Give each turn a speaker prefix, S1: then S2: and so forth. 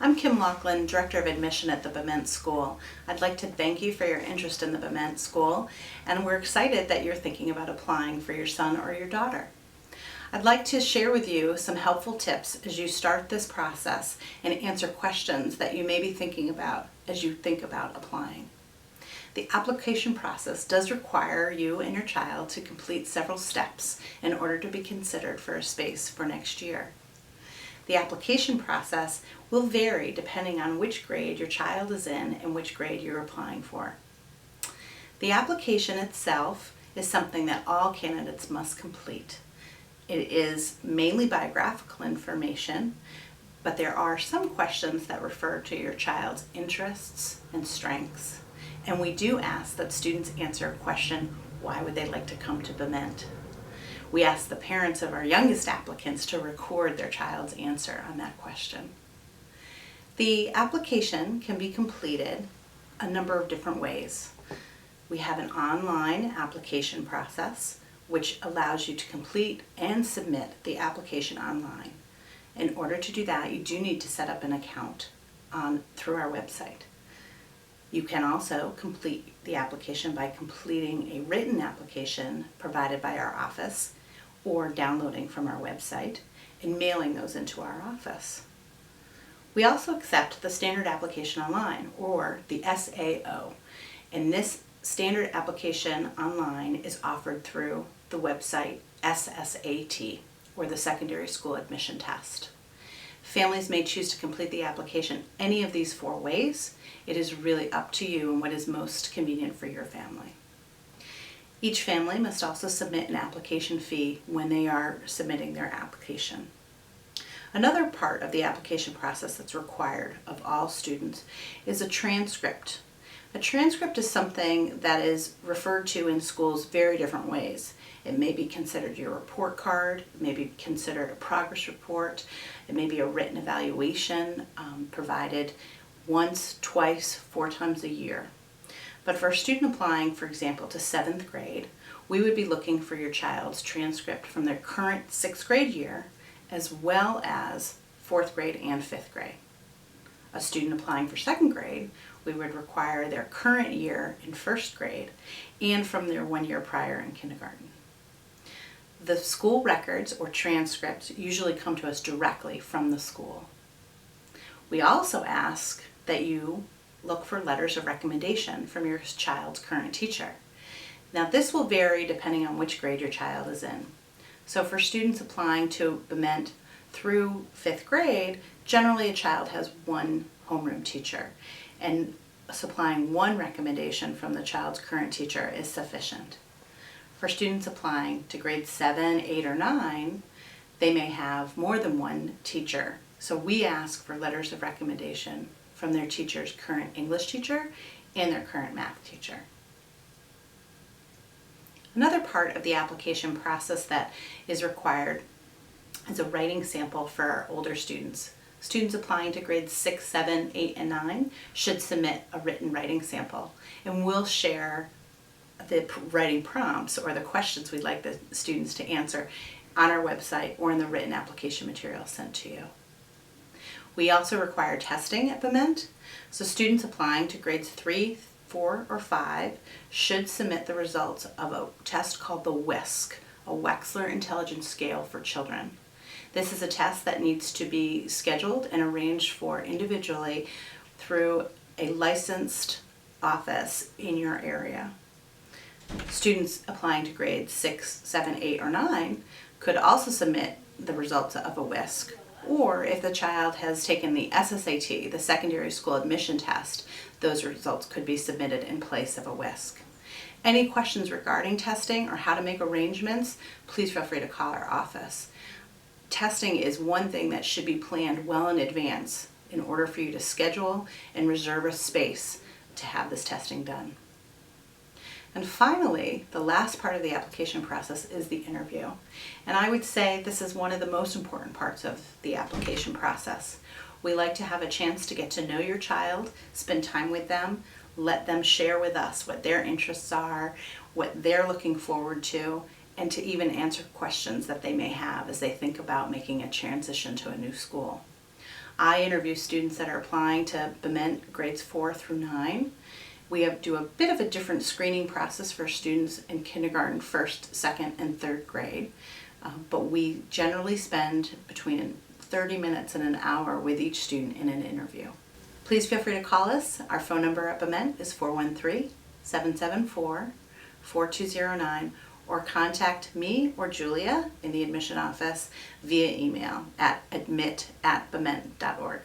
S1: I'm Kim Laughlin, Director of Admission at the Bement School. I'd like to thank you for your interest in the Bement School, and we're excited that you're thinking about applying for your son or your daughter. I'd like to share with you some helpful tips as you start this process and answer questions that you may be thinking about as you think about applying. The application process does require you and your child to complete several steps in order to be considered for a space for next year. The application process will vary depending on which grade your child is in and which grade you're applying for. The application itself is something that all candidates must complete. It is mainly biographical information, but there are some questions that refer to your child's interests and strengths. And we do ask that students answer a question, why would they like to come to Bement? We ask the parents of our youngest applicants to record their child's answer on that question. The application can be completed a number of different ways. We have an online application process which allows you to complete and submit the application online. In order to do that, you do need to set up an account through our website. You can also complete the application by completing a written application provided by our office or downloading from our website and mailing those into our office. We also accept the standard application online, or the SAO, and this standard application online is offered through the website SSAT, or the Secondary School Admission Test. Families may choose to complete the application any of these 4 ways. It is really up to you and what is most convenient for your family. Each family must also submit an application fee when they are submitting their application. Another part of the application process that's required of all students is a transcript. A transcript is something that is referred to in schools very different ways. It may be considered your report card, it may be considered a progress report, it may be a written evaluation provided once, twice, 4 times a year. But for a student applying, for example, to 7th grade, we would be looking for your child's transcript from their current 6th grade year, as well as 4th grade and 5th grade. A student applying for 2nd grade, we would require their current year in 1st grade and from their 1 year prior in kindergarten. The school records or transcripts usually come to us directly from the school. We also ask that you look for letters of recommendation from your child's current teacher. Now this will vary depending on which grade your child is in. So for students applying to Bement through 5th grade, generally a child has 1 homeroom teacher, and supplying 1 recommendation from the child's current teacher is sufficient. For students applying to grades 7, 8, or 9, they may have more than 1 teacher. So we ask for letters of recommendation from their teacher's current English teacher and their current math teacher. Another part of the application process that is required is a writing sample for our older students. Students applying to grades 6, 7, 8, and 9 should submit a written writing sample, and we'll share the writing prompts or the questions we'd like the students to answer on our website or in the written application material sent to you. We also require testing at Bement, so students applying to grades 3, 4, or 5 should submit the results of a test called the WISC, a Wechsler Intelligence Scale for Children. This is a test that needs to be scheduled and arranged for individually through a licensed office in your area. Students applying to grades 6, 7, 8, or 9 could also submit the results of a WISC, or if the child has taken the SSAT, the Secondary School Admission Test, those results could be submitted in place of a WISC. Any questions regarding testing or how to make arrangements, please feel free to call our office. Testing is one thing that should be planned well in advance in order for you to schedule and reserve a space to have this testing done. And finally, the last part of the application process is the interview. And I would say this is one of the most important parts of the application process. We like to have a chance to get to know your child, spend time with them, let them share with us what their interests are, what they're looking forward to, and to even answer questions that they may have as they think about making a transition to a new school. I interview students that are applying to Bement grades 4 through 9. We do a bit of a different screening process for students in kindergarten, 1st, 2nd, and 3rd grade. But we generally spend between 30 minutes and an hour with each student in an interview. Please feel free to call us. Our phone number at Bement is 413-774-4209, or contact me or Julia in the admission office via email at admit@bement.org.